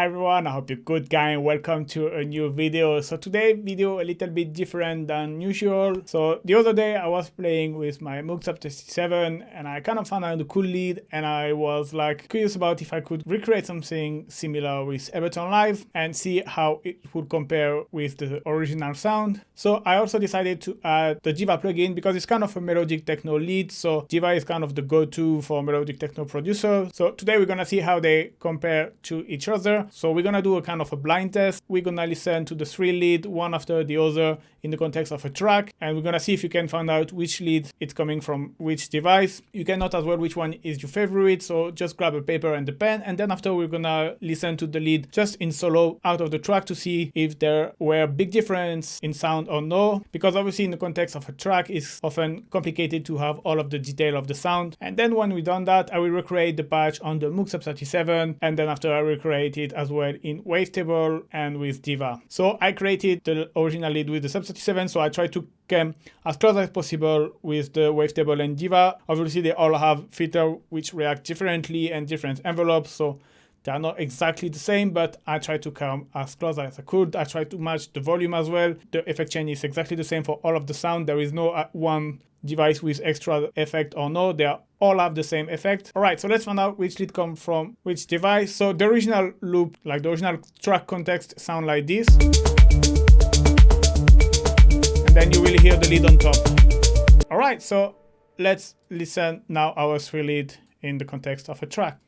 Hi everyone, I hope you're good guys. Welcome to a new video. So today video a little bit different than usual. So the other day I was playing with my Moog Sub37 and I kind of found out a cool lead and I was like curious about if I could recreate something similar with Ableton Live and see how it would compare with the original sound. So I also decided to add the Diva plugin because it's kind of a melodic techno lead. So Diva is kind of the go-to for melodic techno producer. So today we're gonna see how they compare to each other. So we're gonna do a kind of a blind test. We're gonna listen to the three leads one after the other in the context of a track, and we're gonna see if you can find out which lead it's coming from which device. You can note as well which one is your favorite, so just grab a paper and a pen, and then after we're gonna listen to the lead just in solo out of the track to see if there were big difference in sound or no, because obviously in the context of a track it's often complicated to have all of the detail of the sound. And then when we've done that, I will recreate the patch on the Moog Sub37, and then after I recreate it as well in Wavetable and with Diva. So I created the original lead with the Sub37, so I tried to come as close as possible with the Wavetable and Diva. Obviously they all have filters which react differently and different envelopes, so they are not exactly the same, but I tried to come as close as I could. I tried to match the volume as well. The effect chain is exactly the same for all of the sound. There is no one device with extra effect or no, they all have the same effect. All right, so let's find out which lead come from which device. So the original loop, like the original track context, sound like this. And then you will hear the lead on top. All right, so let's listen now our three lead in the context of a track.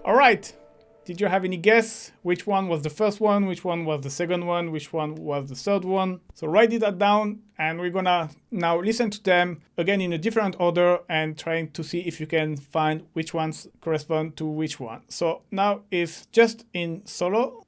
All right. Did you have any guess which one was the first one, which one was the second one, which one was the third one? So write that down and we're gonna now listen to them again in a different order and trying to see if you can find which ones correspond to which one. So now it's just in solo.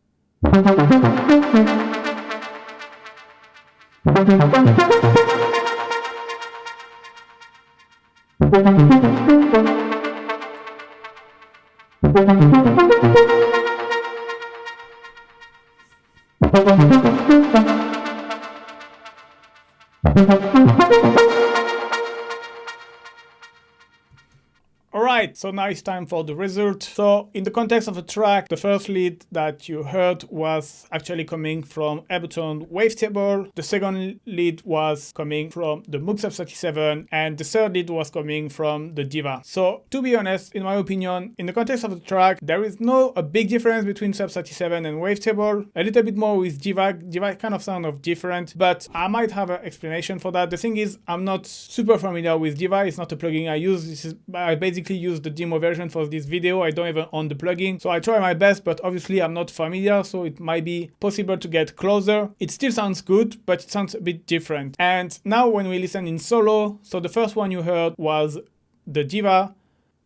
Alright, so now it's time for the result. So in the context of a track, the first lead that you heard was actually coming from Ableton Wavetable. The second lead was coming from the Moog Sub37, and the third lead was coming from the Diva. So to be honest, in my opinion, in the context of the track, there is a big difference between Sub37 and Wavetable. A little bit more with Diva. Diva kind of sound different, but I might have an explanation for that. The thing is, I'm not super familiar with Diva. It's not a plugin I use. I basically use the demo version for this video. I don't even own the plugin, so I try my best, but obviously I'm not familiar, so it might be possible to get closer. It still sounds good, but it sounds a bit different. And now when we listen in solo, so the first one you heard was the Diva,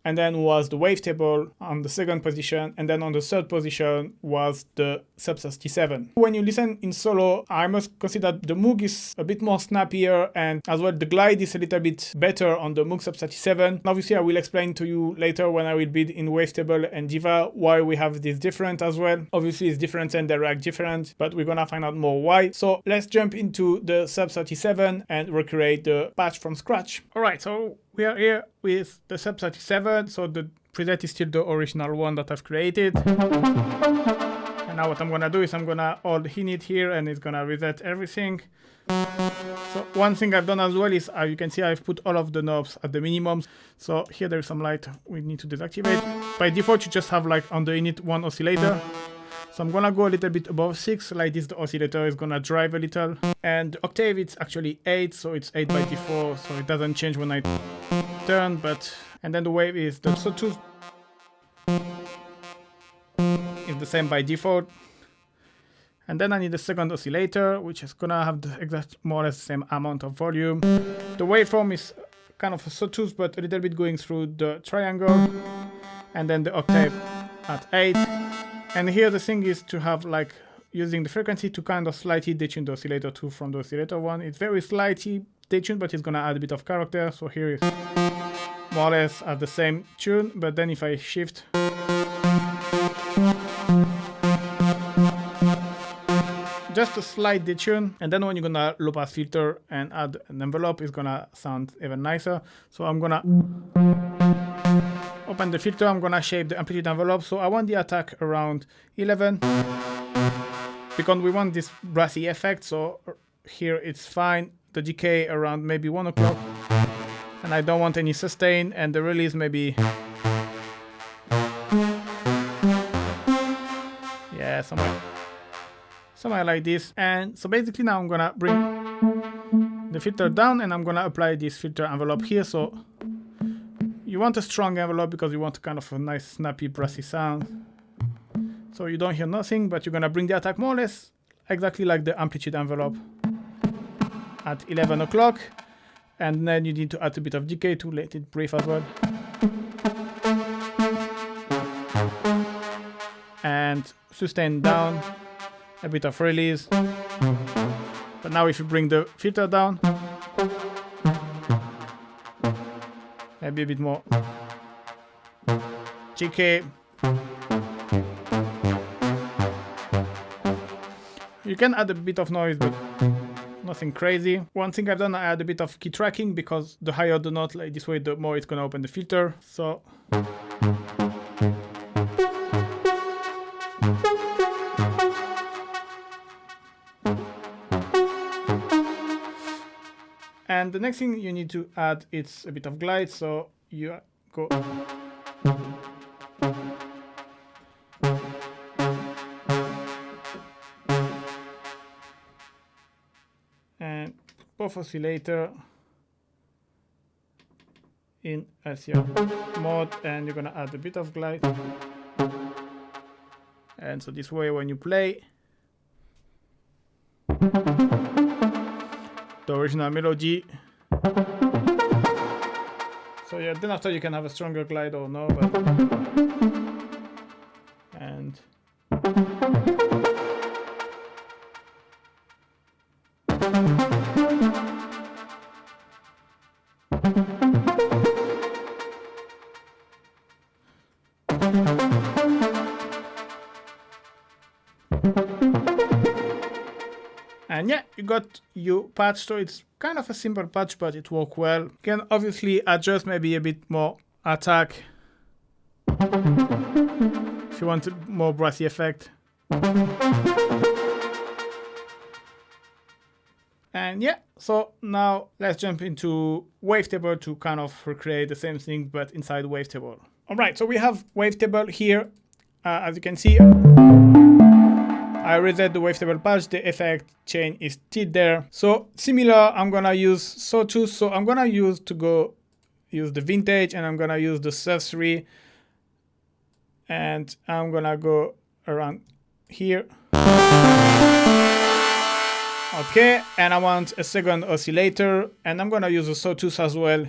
and then was the Wavetable on the second position, and then on the third position was the Sub37. When you listen in solo, I must consider the Moog is a bit more snappier, and as well the glide is a little bit better on the Moog Sub37. Obviously I will explain to you later when I will be in Wavetable and Diva why we have this different as well. Obviously it's different and they react different, but we're gonna find out more why. So let's jump into the Sub37 and recreate the patch from scratch. Alright, so we are here with the Sub37, so the preset is still the original one that I've created. And now what I'm gonna do is I'm gonna hold init here and it's gonna reset everything. So one thing I've done as well is, you can see I've put all of the knobs at the minimums. So here there is some light we need to deactivate. By default you just have like on the init one oscillator. So I'm gonna go a little bit above 6, like this the oscillator is gonna drive a little. And the octave it's actually 8, so it's 8 by default, so it doesn't change when I turn, and then the wave is the sawtooth is the same by default. And then I need a second oscillator, which is gonna have the exact more or less the same amount of volume. The waveform is kind of a sawtooth, but a little bit going through the triangle. And then the octave at 8. And here the thing is to have like using the frequency to kind of slightly detune the oscillator 2 from the oscillator 1. It's very slightly detuned, but it's gonna add a bit of character. So here is more or less at the same tune, but then if I shift, just a slight detune, and then when you're gonna low pass filter and add an envelope, it's gonna sound even nicer. So I'm gonna open the filter, I'm gonna shape the amplitude envelope. So I want the attack around 11 because we want this brassy effect. So here it's fine. The decay around maybe 1 o'clock, and I don't want any sustain, and the release maybe, yeah, somewhere like this. And so basically now I'm gonna bring the filter down, and I'm gonna apply this filter envelope here. So you want a strong envelope because you want kind of a nice snappy brassy sound, so you don't hear nothing, but you're gonna bring the attack more or less exactly like the amplitude envelope at 11 o'clock, and then you need to add a bit of decay to let it breathe as well. And sustain down, a bit of release. But now if you bring the filter down, maybe a bit more decay. You can add a bit of noise, but nothing crazy. One thing I've done, I add a bit of key tracking because the higher the note, like this way, the more it's gonna open the filter. So and the next thing you need to add is a bit of glide. So you go and both oscillator in LCR mode, and you're gonna add a bit of glide. And so this way when you play the original melody, so yeah, then after you can have a stronger glide or no, but and yeah, you got your patch. So it's kind of a simple patch, but it works well. You can obviously adjust maybe a bit more attack if you want a more brassy effect. And yeah, so now let's jump into Wavetable to kind of recreate the same thing, but inside Wavetable. All right, so we have Wavetable here. As you can see, I reset the Wavetable patch, the effect chain is still there. So similar, I'm gonna use Sawtooth. So I'm gonna use the vintage, and I'm gonna use the Sub37, and I'm gonna go around here. Okay, and I want a second oscillator, and I'm gonna use a Sawtooth as well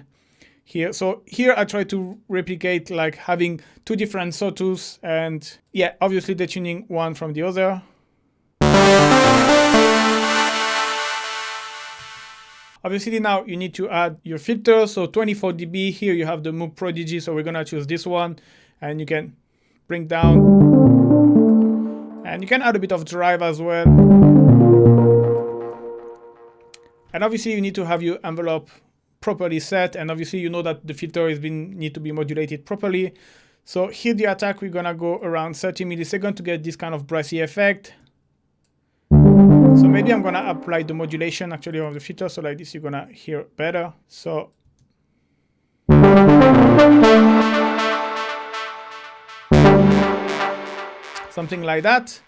here. So here I try to replicate like having two different Sawtooths, and yeah, obviously detuning one from the other. Obviously now you need to add your filter, so 24 dB. Here you have the Moog Prodigy, so we're gonna choose this one, and you can bring down, and you can add a bit of drive as well. And obviously you need to have your envelope properly set, and obviously you know that the filter need to be modulated properly. So here the attack, we're gonna go around 30 milliseconds to get this kind of brassy effect. So maybe I'm gonna apply the modulation actually of the filter, so like this you're gonna hear better. So something like that.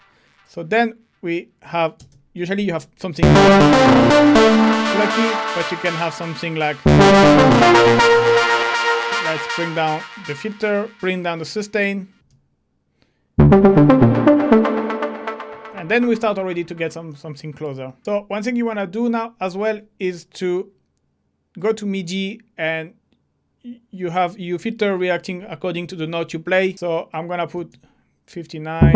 So then we have, usually you have something fluffy, but you can have something like, let's bring down the filter, bring down the sustain. And then we start already to get something closer. So one thing you want to do now as well is to go to MIDI, and you have your filter reacting according to the note you play. So I'm going to put 59.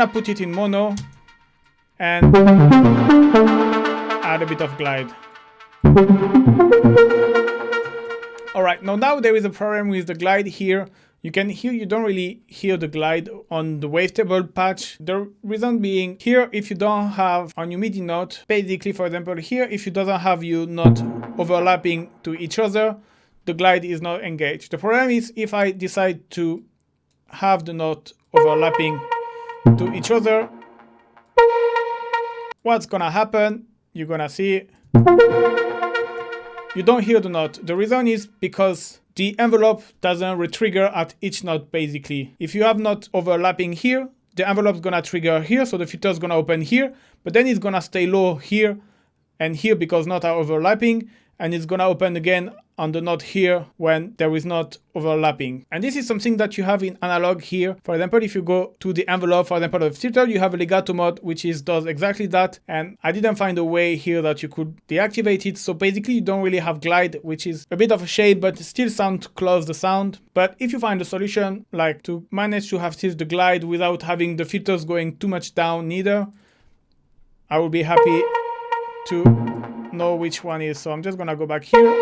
put it in mono and add a bit of glide. Alright, now there is a problem with the glide here. You don't really hear the glide on the wavetable patch. The reason being, here, if you don't have on your MIDI note, basically, for example, here, if you doesn't have you not overlapping to each other, the glide is not engaged. The problem is if I decide to have the note overlapping to each other, what's gonna happen? You're gonna see you don't hear the note. The reason is because the envelope doesn't retrigger at each note, basically. If you have not overlapping here, the envelope's gonna trigger here, so the filter's gonna open here, but then it's gonna stay low here and here because notes are overlapping, and it's gonna open again on the note here when there is not overlapping. And this is something that you have in analog here. For example, if you go to the envelope, for example, of filter, you have a legato mode, which does exactly that. And I didn't find a way here that you could deactivate it. So basically you don't really have glide, which is a bit of a shade, but still sound close the sound. But if you find a solution, like to manage to have still the glide without having the filters going too much down neither, I will be happy to know which one is. So I'm just gonna go back here.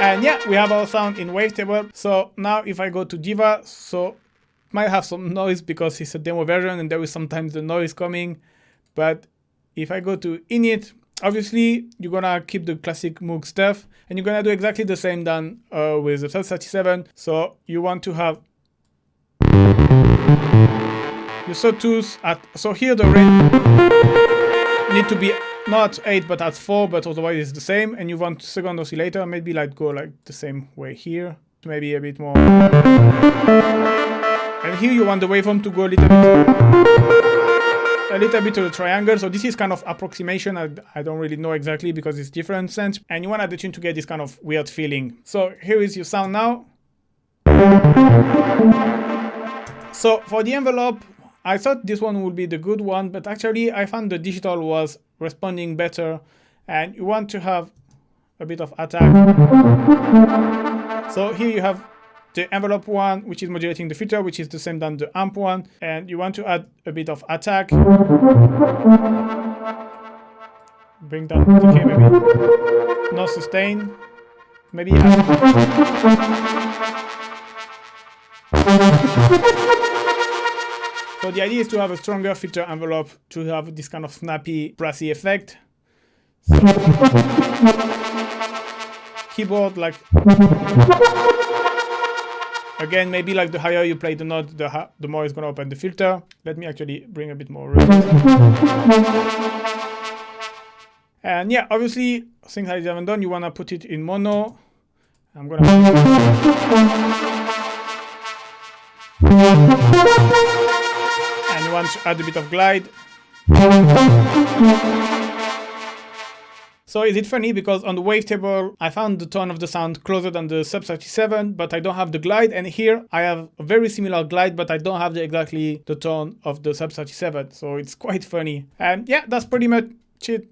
And yeah, we have our sound in Wavetable. So now if I go to Diva, so it might have some noise because it's a demo version and there is sometimes the noise coming. But if I go to init, obviously you're gonna keep the classic Moog stuff and you're gonna do exactly the same done with the Sub37. So you want to have your sawtooth at, so here the range need to be not 8 but at 4, but otherwise it's the same. And you want second oscillator, maybe like go like the same way here, maybe a bit more. And here you want the waveform to go a little bit to the triangle. So this is kind of approximation. I don't really know exactly because it's different sense. And you want the tune to get this kind of weird feeling. So here is your sound now. So for the envelope, I thought this one would be the good one, but actually I found the digital was responding better, and you want to have a bit of attack. So here you have the envelope one, which is modulating the filter, which is the same than the amp one, and you want to add a bit of attack. Bring down the decay maybe. No sustain. Maybe So the idea is to have a stronger filter envelope to have this kind of snappy, brassy effect. So keyboard, like, again, maybe like the higher you play the note, the more it's going to open the filter. Let me actually bring a bit more room. And yeah, obviously, things I haven't done, you want to put it in mono. I'm going to and you want to add a bit of glide. So is it funny because on the wavetable I found the tone of the sound closer than the Sub37, but I don't have the glide, and here I have a very similar glide, but I don't have exactly the tone of the Sub37. So it's quite funny. And yeah, that's pretty much it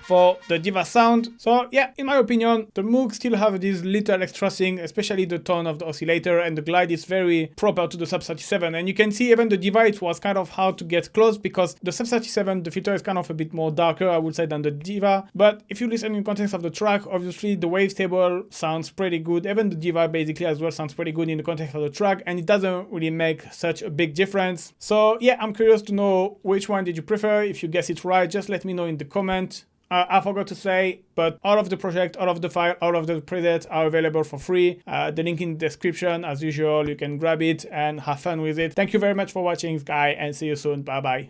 for the Diva sound. So yeah, in my opinion, the Moog still have this little extra thing, especially the tone of the oscillator, and the glide is very proper to the Sub37. And you can see even the Diva, it was kind of hard to get close because the Sub37, the filter is kind of a bit more darker, I would say, than the Diva. But if you listen in context of the track, obviously the Wavetable sounds pretty good. Even the Diva basically as well sounds pretty good in the context of the track, and it doesn't really make such a big difference. So yeah, I'm curious to know which one did you prefer. If you guess it right, just let me know in the comment. I forgot to say, but all of the project, all of the file, all of the presets are available for free. The link in the description, as usual. You can grab it and have fun with it. Thank you very much for watching, guys, and see you soon. Bye bye.